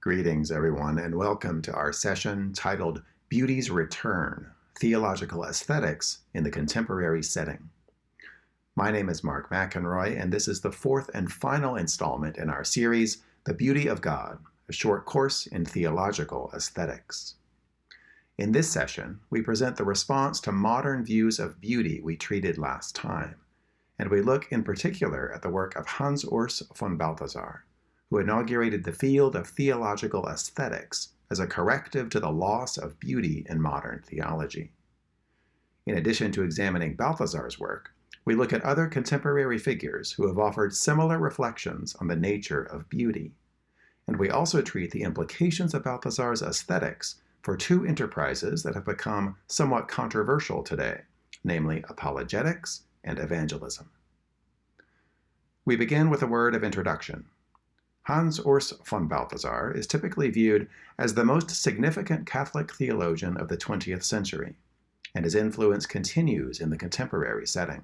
Greetings, everyone, and welcome to our session titled Beauty's Return, Theological Aesthetics in the Contemporary Setting. My name is Mark McInroy, and this is the fourth and final installment in our series, The Beauty of God, a short course in theological aesthetics. In this session, we present the response to modern views of beauty we treated last time, and we look in particular at the work of Hans Urs von Balthasar, who inaugurated the field of theological aesthetics as a corrective to the loss of beauty in modern theology. In addition to examining Balthasar's work, we look at other contemporary figures who have offered similar reflections on the nature of beauty, and we also treat the implications of Balthasar's aesthetics for two enterprises that have become somewhat controversial today, namely apologetics and evangelism. We begin with a word of introduction. Hans Urs von Balthasar is typically viewed as the most significant Catholic theologian of the 20th century, and his influence continues in the contemporary setting.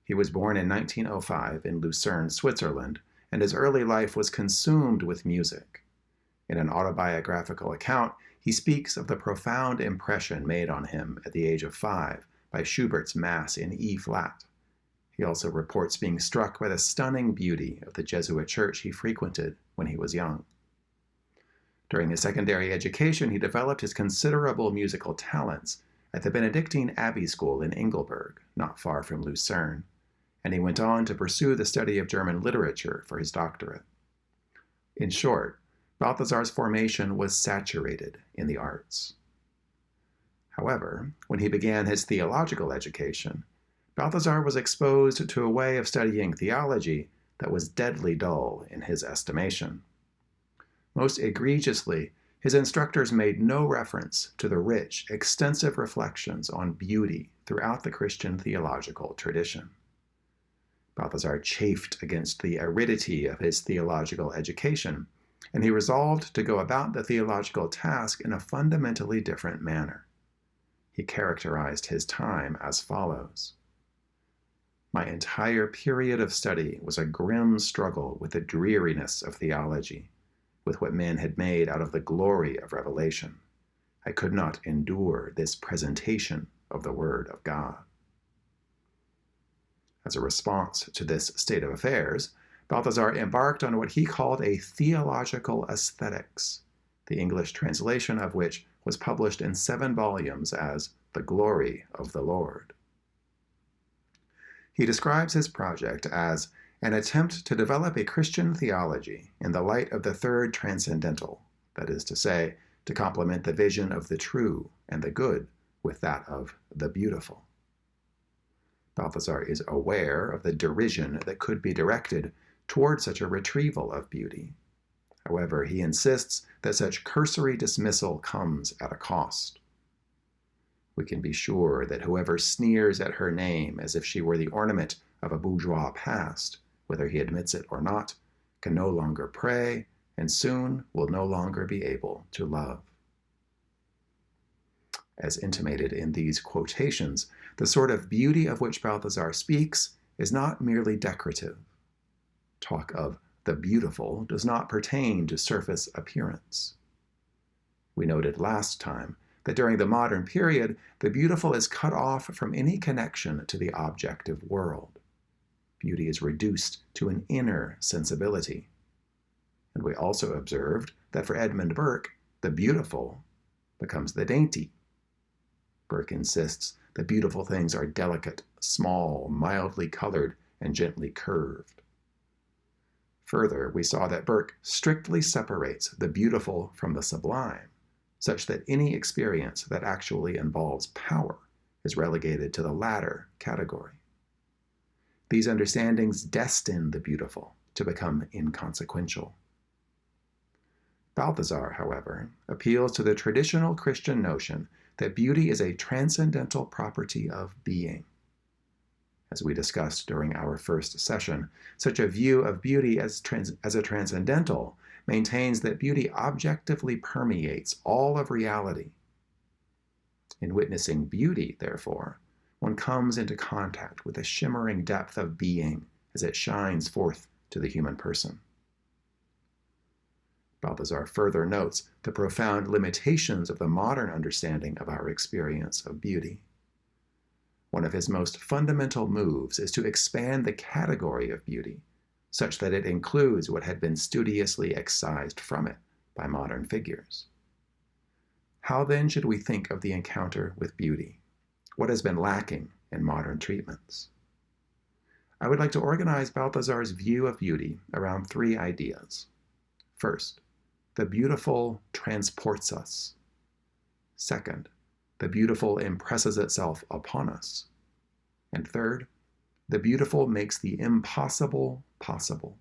He was born in 1905 in Lucerne, Switzerland, and his early life was consumed with music. In an autobiographical account, he speaks of the profound impression made on him at the age of 5 by Schubert's Mass in E-flat. He also reports being struck by the stunning beauty of the Jesuit church he frequented when he was young. During his secondary education, he developed his considerable musical talents at the Benedictine Abbey School in Engelberg, not far from Lucerne, and he went on to pursue the study of German literature for his doctorate. In short, Balthasar's formation was saturated in the arts. However, when he began his theological education, Balthasar was exposed to a way of studying theology that was deadly dull in his estimation. Most egregiously, his instructors made no reference to the rich, extensive reflections on beauty throughout the Christian theological tradition. Balthasar chafed against the aridity of his theological education, and he resolved to go about the theological task in a fundamentally different manner. He characterized his time as follows. My entire period of study was a grim struggle with the dreariness of theology, with what men had made out of the glory of revelation. I could not endure this presentation of the Word of God. As a response to this state of affairs, Balthasar embarked on what he called a theological aesthetics, the English translation of which was published in 7 volumes as The Glory of the Lord. He describes his project as an attempt to develop a Christian theology in the light of the third transcendental, that is to say, to complement the vision of the true and the good with that of the beautiful. Balthasar is aware of the derision that could be directed toward such a retrieval of beauty. However, he insists that such cursory dismissal comes at a cost. We can be sure that whoever sneers at her name as if she were the ornament of a bourgeois past, whether he admits it or not, can no longer pray and soon will no longer be able to love. As intimated in these quotations, the sort of beauty of which Balthasar speaks is not merely decorative. Talk of the beautiful does not pertain to surface appearance. We noted last time that during the modern period, the beautiful is cut off from any connection to the objective world. Beauty is reduced to an inner sensibility. And we also observed that for Edmund Burke, the beautiful becomes the dainty. Burke insists that beautiful things are delicate, small, mildly colored, and gently curved. Further, we saw that Burke strictly separates the beautiful from the sublime, such that any experience that actually involves power is relegated to the latter category. These understandings destine the beautiful to become inconsequential. Balthasar, however, appeals to the traditional Christian notion that beauty is a transcendental property of being. As we discussed during our first session, such a view of beauty as a transcendental maintains that beauty objectively permeates all of reality. In witnessing beauty, therefore, one comes into contact with the shimmering depth of being as it shines forth to the human person. Balthasar further notes the profound limitations of the modern understanding of our experience of beauty. One of his most fundamental moves is to expand the category of beauty, such that it includes what had been studiously excised from it by modern figures. How then should we think of the encounter with beauty? What has been lacking in modern treatments? I would like to organize Balthasar's view of beauty around three ideas. First, the beautiful transports us. Second, the beautiful impresses itself upon us. And third, the beautiful makes the impossible possible.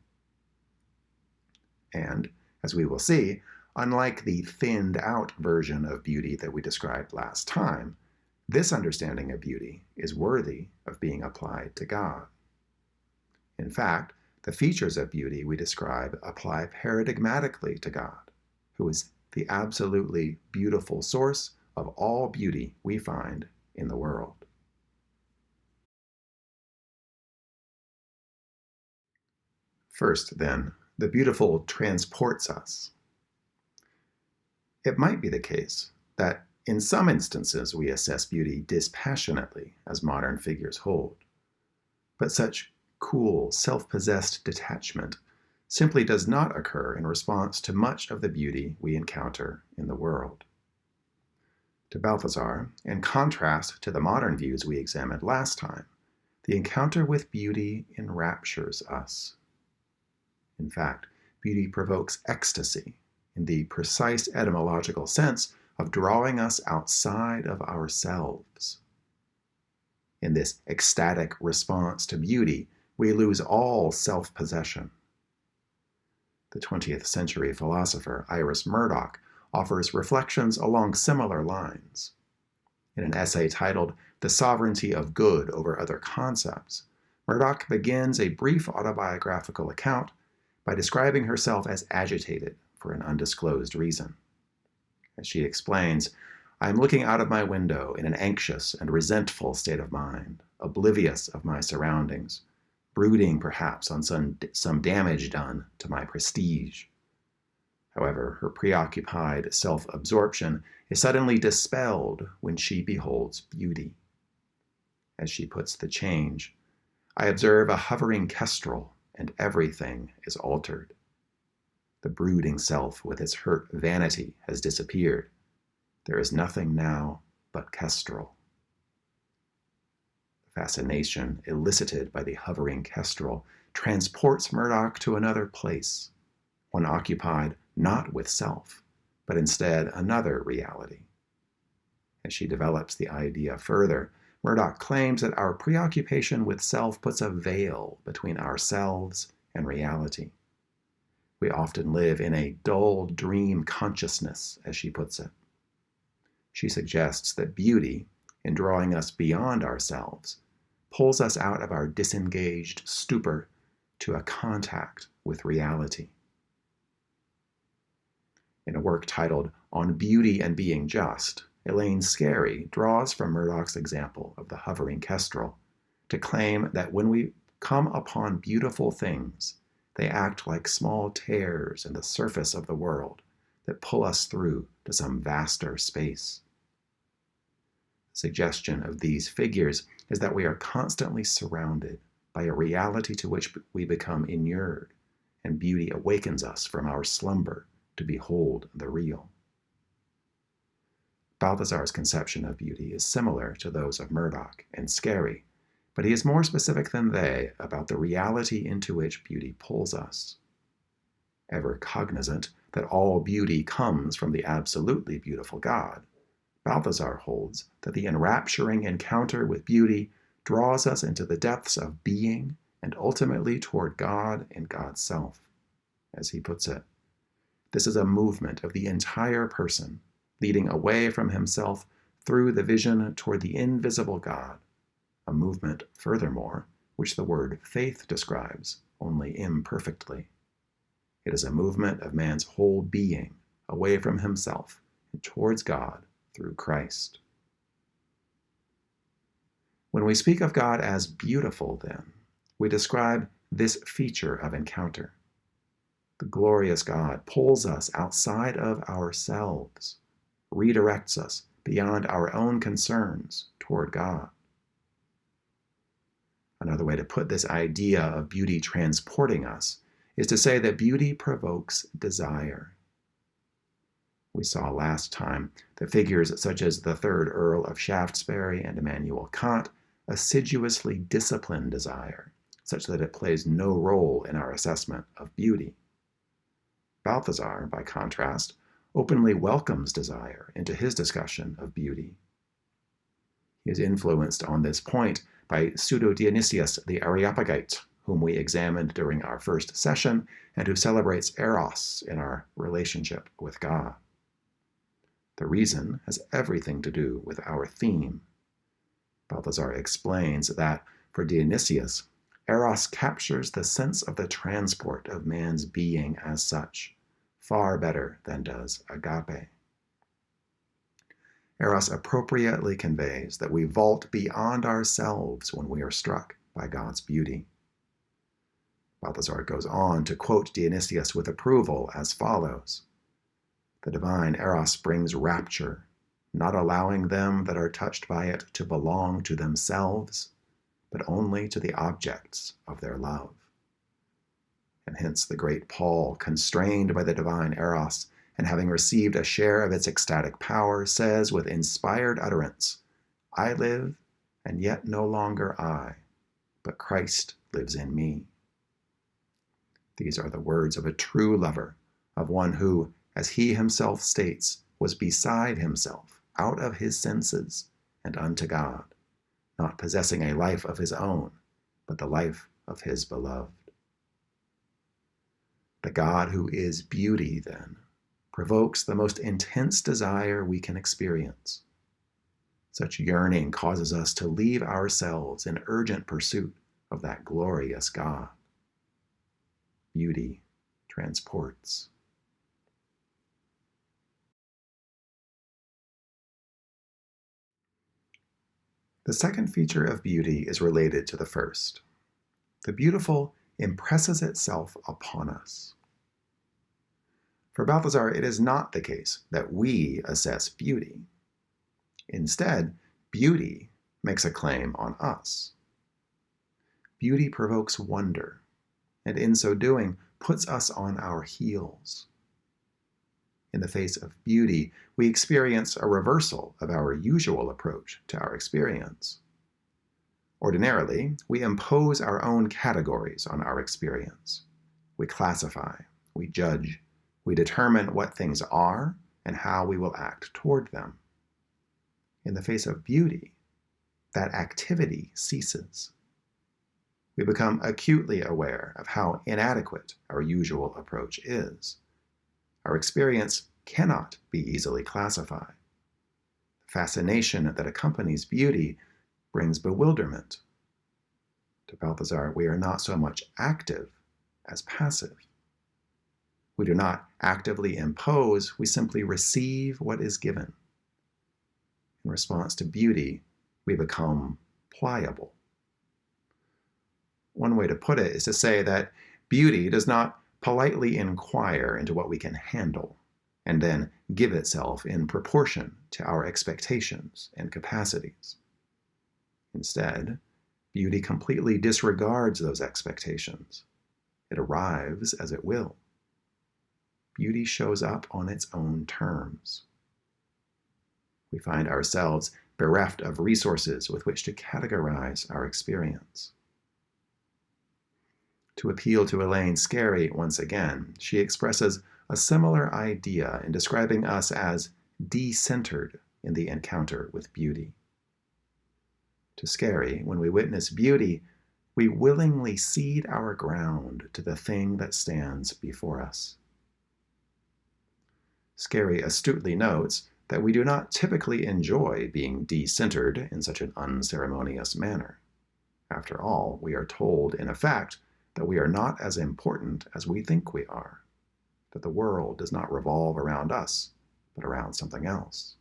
And, as we will see, unlike the thinned-out version of beauty that we described last time, this understanding of beauty is worthy of being applied to God. In fact, the features of beauty we describe apply paradigmatically to God, who is the absolutely beautiful source of all beauty we find in the world. First, then, the beautiful transports us. It might be the case that in some instances we assess beauty dispassionately, as modern figures hold. But such cool, self-possessed detachment simply does not occur in response to much of the beauty we encounter in the world. To Balthasar, in contrast to the modern views we examined last time, the encounter with beauty enraptures us. In fact, beauty provokes ecstasy in the precise etymological sense of drawing us outside of ourselves. In this ecstatic response to beauty, we lose all self-possession. The 20th century philosopher Iris Murdoch offers reflections along similar lines. In an essay titled The Sovereignty of Good over Other Concepts, Murdoch begins a brief autobiographical account by describing herself as agitated for an undisclosed reason. As she explains, I am looking out of my window in an anxious and resentful state of mind, oblivious of my surroundings, brooding perhaps on some damage done to my prestige. However, her preoccupied self-absorption is suddenly dispelled when she beholds beauty. As she puts the change, I observe a hovering kestrel, and everything is altered. The brooding self with its hurt vanity has disappeared. There is nothing now but kestrel. The fascination elicited by the hovering kestrel transports Murdoch to another place, one occupied not with self, but instead another reality. As she develops the idea further, Murdoch claims that our preoccupation with self puts a veil between ourselves and reality. We often live in a dull dream consciousness, as she puts it. She suggests that beauty, in drawing us beyond ourselves, pulls us out of our disengaged stupor to a contact with reality. In a work titled On Beauty and Being Just, Elaine Scarry draws from Murdoch's example of the hovering kestrel to claim that when we come upon beautiful things, they act like small tears in the surface of the world that pull us through to some vaster space. The suggestion of these figures is that we are constantly surrounded by a reality to which we become inured, and beauty awakens us from our slumber to behold the real. Balthasar's conception of beauty is similar to those of Murdoch and Scarry, but he is more specific than they about the reality into which beauty pulls us. Ever cognizant that all beauty comes from the absolutely beautiful God, Balthasar holds that the enrapturing encounter with beauty draws us into the depths of being and ultimately toward God and God's self. As he puts it, this is a movement of the entire person, leading away from himself through the vision toward the invisible God, a movement, furthermore, which the word faith describes only imperfectly. It is a movement of man's whole being, away from himself and towards God through Christ. When we speak of God as beautiful, then, we describe this feature of encounter. The glorious God pulls us outside of ourselves, redirects us beyond our own concerns toward God. Another way to put this idea of beauty transporting us is to say that beauty provokes desire. We saw last time that figures such as the 3rd Earl of Shaftesbury and Immanuel Kant assiduously discipline desire, such that it plays no role in our assessment of beauty. Balthasar, by contrast, openly welcomes desire into his discussion of beauty. He is influenced on this point by Pseudo-Dionysius the Areopagite, whom we examined during our first session, and who celebrates Eros in our relationship with God. The reason has everything to do with our theme. Balthasar explains that, for Dionysius, Eros captures the sense of the transport of man's being as such, far better than does agape. Eros appropriately conveys that we vault beyond ourselves when we are struck by God's beauty. Balthasar goes on to quote Dionysius with approval as follows: "The divine Eros brings rapture, not allowing them that are touched by it to belong to themselves, but only to the objects of their love." And hence the great Paul, constrained by the divine Eros, and having received a share of its ecstatic power, says with inspired utterance, "I live, and yet no longer I, but Christ lives in me." These are the words of a true lover, of one who, as he himself states, was beside himself, out of his senses, and unto God, not possessing a life of his own, but the life of his beloved. The God who is beauty, then, provokes the most intense desire we can experience. Such yearning causes us to leave ourselves in urgent pursuit of that glorious God. Beauty transports. The second feature of beauty is related to the first. The beautiful impresses itself upon us. For Balthasar, it is not the case that we assess beauty. Instead, beauty makes a claim on us. Beauty provokes wonder, and in so doing, puts us on our heels. In the face of beauty, we experience a reversal of our usual approach to our experience. Ordinarily, we impose our own categories on our experience. We classify, we judge, we determine what things are and how we will act toward them. In the face of beauty, that activity ceases. We become acutely aware of how inadequate our usual approach is. Our experience cannot be easily classified. The fascination that accompanies beauty brings bewilderment. To Balthasar, we are not so much active as passive. We do not actively impose, we simply receive what is given. In response to beauty, we become pliable. One way to put it is to say that beauty does not politely inquire into what we can handle, and then give itself in proportion to our expectations and capacities. Instead, beauty completely disregards those expectations. It arrives as it will. Beauty shows up on its own terms. We find ourselves bereft of resources with which to categorize our experience. To appeal to Elaine Scarry once again, she expresses a similar idea in describing us as de-centered in the encounter with beauty. To Scarry, when we witness beauty, we willingly cede our ground to the thing that stands before us. Scarry astutely notes that we do not typically enjoy being de-centered in such an unceremonious manner. After all, we are told, in effect, that we are not as important as we think we are, that the world does not revolve around us, but around something else.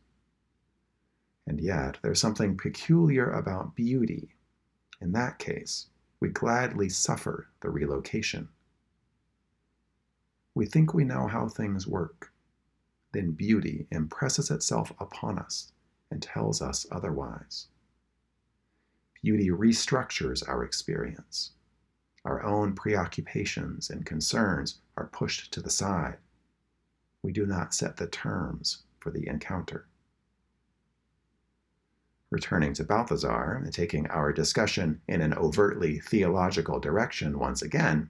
And yet, there's something peculiar about beauty. In that case, we gladly suffer the relocation. we think we know how things work. Then beauty impresses itself upon us and tells us otherwise. Beauty restructures our experience. Our own preoccupations and concerns are pushed to the side. We do not set the terms for the encounter. Returning to Balthasar and taking our discussion in an overtly theological direction once again,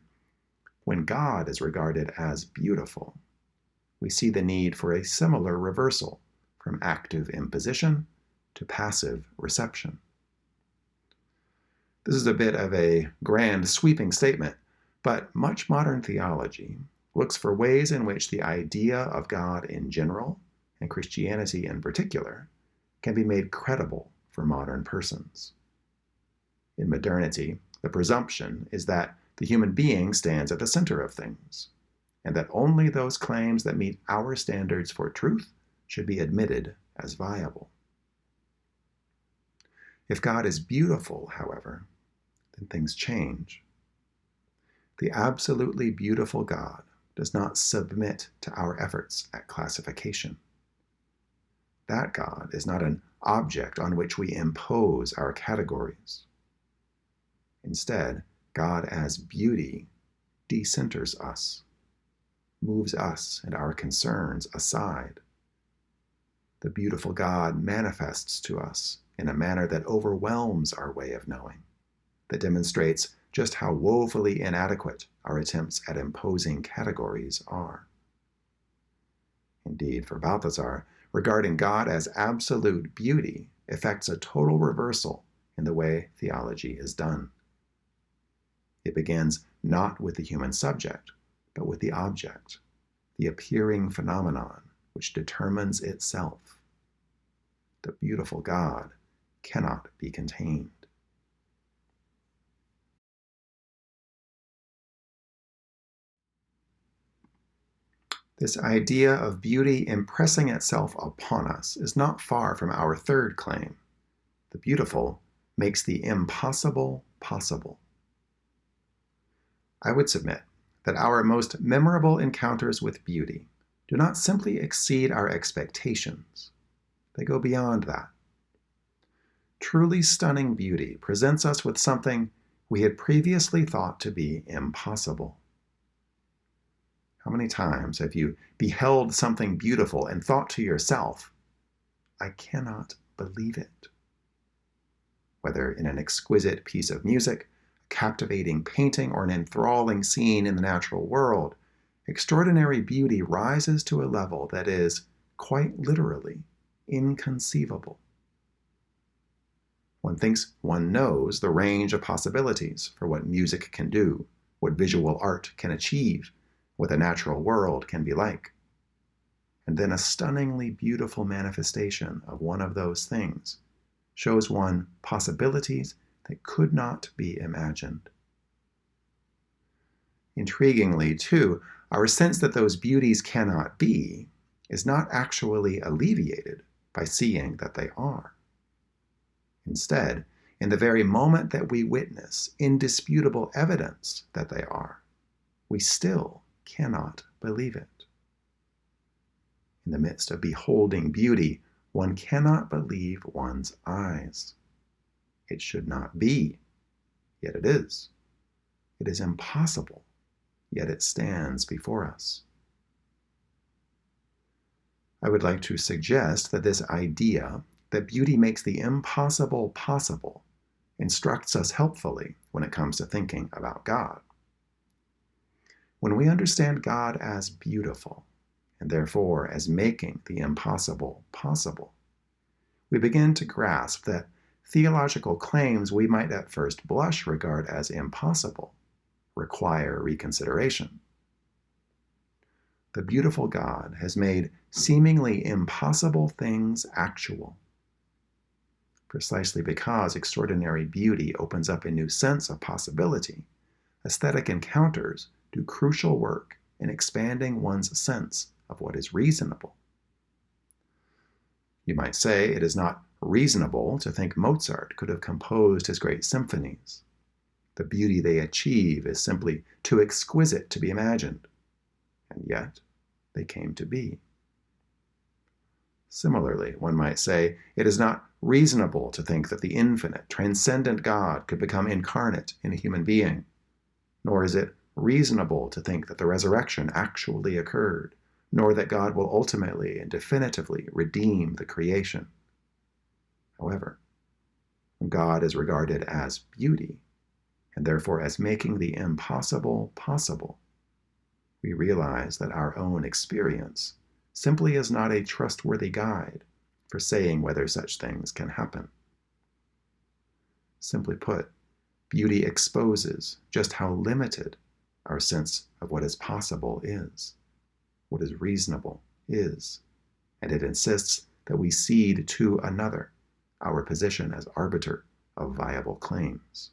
when God is regarded as beautiful, we see the need for a similar reversal from active imposition to passive reception. This is a bit of a grand, sweeping statement, but much modern theology looks for ways in which the idea of God in general, and Christianity in particular, can be made credible for modern persons. In modernity, the presumption is that the human being stands at the center of things, and that only those claims that meet our standards for truth should be admitted as viable. If God is beautiful, however, then things change. The absolutely beautiful God does not submit to our efforts at classification. That God is not an object on which we impose our categories. Instead, God as beauty decenters us, moves us and our concerns aside. The beautiful God manifests to us in a manner that overwhelms our way of knowing, that demonstrates just how woefully inadequate our attempts at imposing categories are. Indeed, for Balthasar, regarding God as absolute beauty effects a total reversal in the way theology is done. It begins not with the human subject, but with the object, the appearing phenomenon which determines itself. The beautiful God cannot be contained. This idea of beauty impressing itself upon us is not far from our third claim. The beautiful makes the impossible possible. I would submit that our most memorable encounters with beauty do not simply exceed our expectations. They go beyond that. Truly stunning beauty presents us with something we had previously thought to be impossible. How many times have you beheld something beautiful and thought to yourself, I cannot believe it? Whether in an exquisite piece of music, a captivating painting, or an enthralling scene in the natural world, extraordinary beauty rises to a level that is, quite literally, inconceivable. One thinks one knows the range of possibilities for what music can do, what visual art can achieve, what the natural world can be like. And then a stunningly beautiful manifestation of one of those things shows one possibilities that could not be imagined. Intriguingly, too, our sense that those beauties cannot be is not actually alleviated by seeing that they are. Instead, in the very moment that we witness indisputable evidence that they are, we still cannot believe it. In the midst of beholding beauty, one cannot believe one's eyes. It should not be, yet it is. It is impossible, yet it stands before us. I would like to suggest that this idea that beauty makes the impossible possible instructs us helpfully when it comes to thinking about God. When we understand God as beautiful, and therefore as making the impossible possible, we begin to grasp that theological claims we might at first blush regard as impossible require reconsideration. The beautiful God has made seemingly impossible things actual, precisely because extraordinary beauty opens up a new sense of possibility. Aesthetic encounters do crucial work in expanding one's sense of what is reasonable. You might say it is not reasonable to think Mozart could have composed his great symphonies. The beauty they achieve is simply too exquisite to be imagined. and yet they came to be. Similarly, one might say, it is not reasonable to think that the infinite, transcendent God could become incarnate in a human being, nor is it reasonable to think that the resurrection actually occurred, nor that God will ultimately and definitively redeem the creation. However, when God is regarded as beauty, and therefore as making the impossible possible, we realize that our own experience simply is not a trustworthy guide for saying whether such things can happen. Simply put, beauty exposes just how limited our sense of what is possible is, what is reasonable is, and it insists that we cede to another our position as arbiter of viable claims.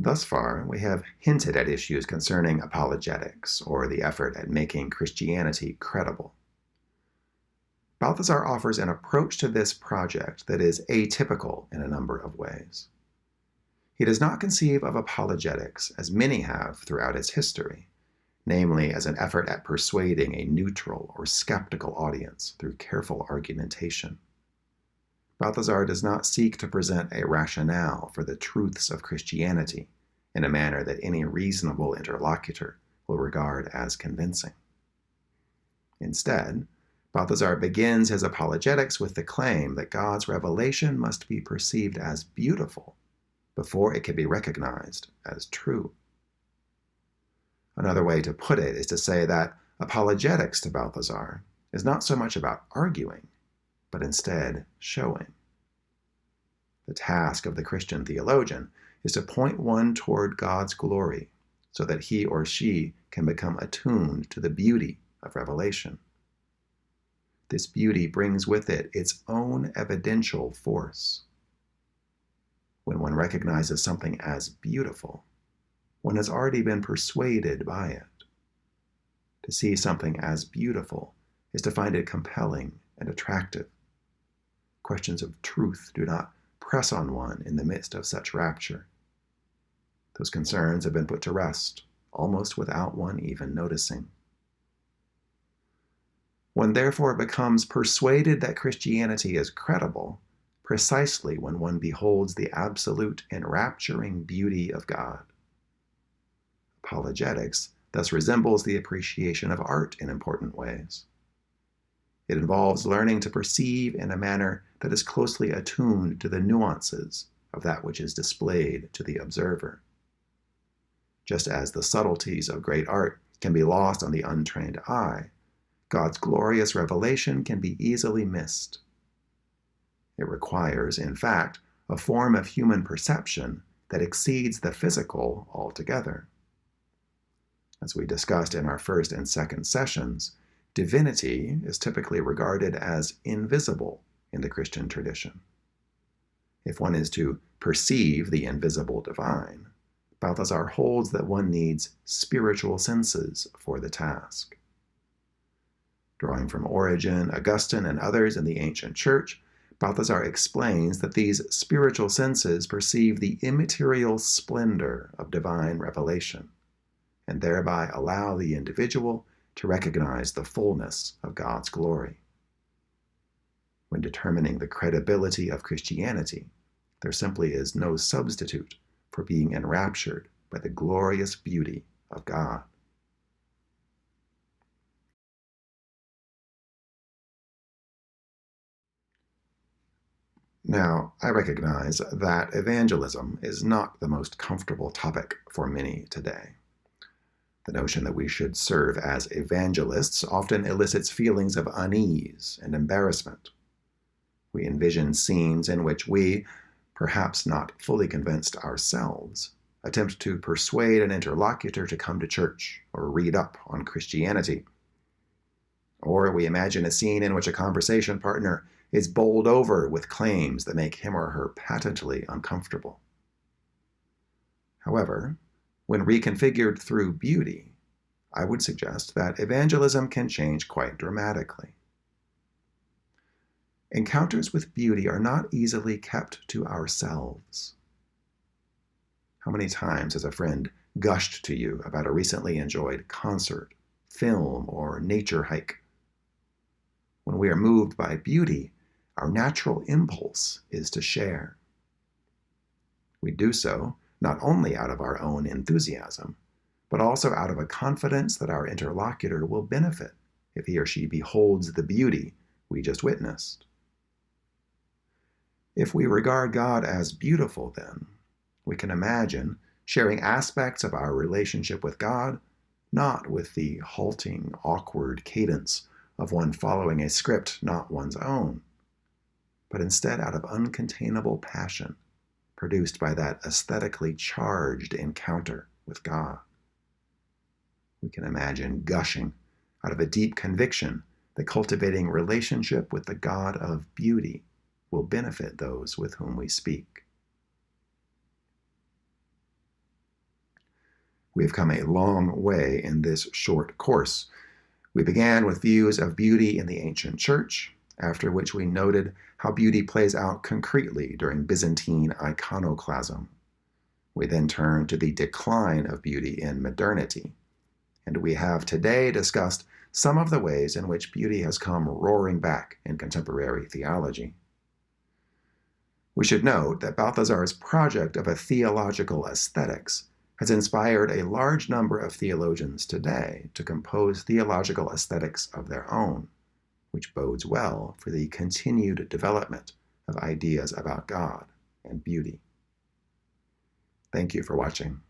Thus far, we have hinted at issues concerning apologetics, or the effort at making Christianity credible. Balthasar offers an approach to this project that is atypical in a number of ways. He does not conceive of apologetics as many have throughout its history, namely as an effort at persuading a neutral or skeptical audience through careful argumentation. Balthasar does not seek to present a rationale for the truths of Christianity in a manner that any reasonable interlocutor will regard as convincing. Instead, Balthasar begins his apologetics with the claim that God's revelation must be perceived as beautiful before it can be recognized as true. Another way to put it is to say that apologetics to Balthasar is not so much about arguing, but instead showing. The task of the Christian theologian is to point one toward God's glory so that he or she can become attuned to the beauty of revelation. This beauty brings with it its own evidential force. When one recognizes something as beautiful, one has already been persuaded by it. To see something as beautiful is to find it compelling and attractive. Questions of truth do not press on one in the midst of such rapture. Those concerns have been put to rest, almost without one even noticing. One therefore becomes persuaded that Christianity is credible precisely when one beholds the absolute enrapturing beauty of God. Apologetics thus resembles the appreciation of art in important ways. It involves learning to perceive in a manner that is closely attuned to the nuances of that which is displayed to the observer. Just as the subtleties of great art can be lost on the untrained eye, God's glorious revelation can be easily missed. It requires, in fact, a form of human perception that exceeds the physical altogether. As we discussed in our first and second sessions, divinity is typically regarded as invisible in the Christian tradition. If one is to perceive the invisible divine, Balthasar holds that one needs spiritual senses for the task. Drawing from Origen, Augustine, and others in the ancient church, Balthasar explains that these spiritual senses perceive the immaterial splendor of divine revelation, and thereby allow the individual to recognize the fullness of God's glory. When determining the credibility of Christianity, there simply is no substitute for being enraptured by the glorious beauty of God. Now, I recognize that evangelism is not the most comfortable topic for many today. The notion that we should serve as evangelists often elicits feelings of unease and embarrassment. We envision scenes in which we, perhaps not fully convinced ourselves, attempt to persuade an interlocutor to come to church or read up on Christianity. Or we imagine a scene in which a conversation partner is bowled over with claims that make him or her patently uncomfortable. However, when reconfigured through beauty, I would suggest that evangelism can change quite dramatically. Encounters with beauty are not easily kept to ourselves. How many times has a friend gushed to you about a recently enjoyed concert, film, or nature hike? When we are moved by beauty, our natural impulse is to share. We do so not only out of our own enthusiasm, but also out of a confidence that our interlocutor will benefit if he or she beholds the beauty we just witnessed. If we regard God as beautiful, then, we can imagine sharing aspects of our relationship with God, not with the halting, awkward cadence of one following a script not one's own, but instead out of uncontainable passion produced by that aesthetically charged encounter with God. We can imagine gushing out of a deep conviction that cultivating relationship with the God of beauty will benefit those with whom we speak. We have come a long way in this short course. We began with views of beauty in the ancient church, after which we noted how beauty plays out concretely during Byzantine iconoclasm. We then turned to the decline of beauty in modernity, and we have today discussed some of the ways in which beauty has come roaring back in contemporary theology. We should note that Balthasar's project of a theological aesthetics has inspired a large number of theologians today to compose theological aesthetics of their own, which bodes well for the continued development of ideas about God and beauty. Thank you for watching.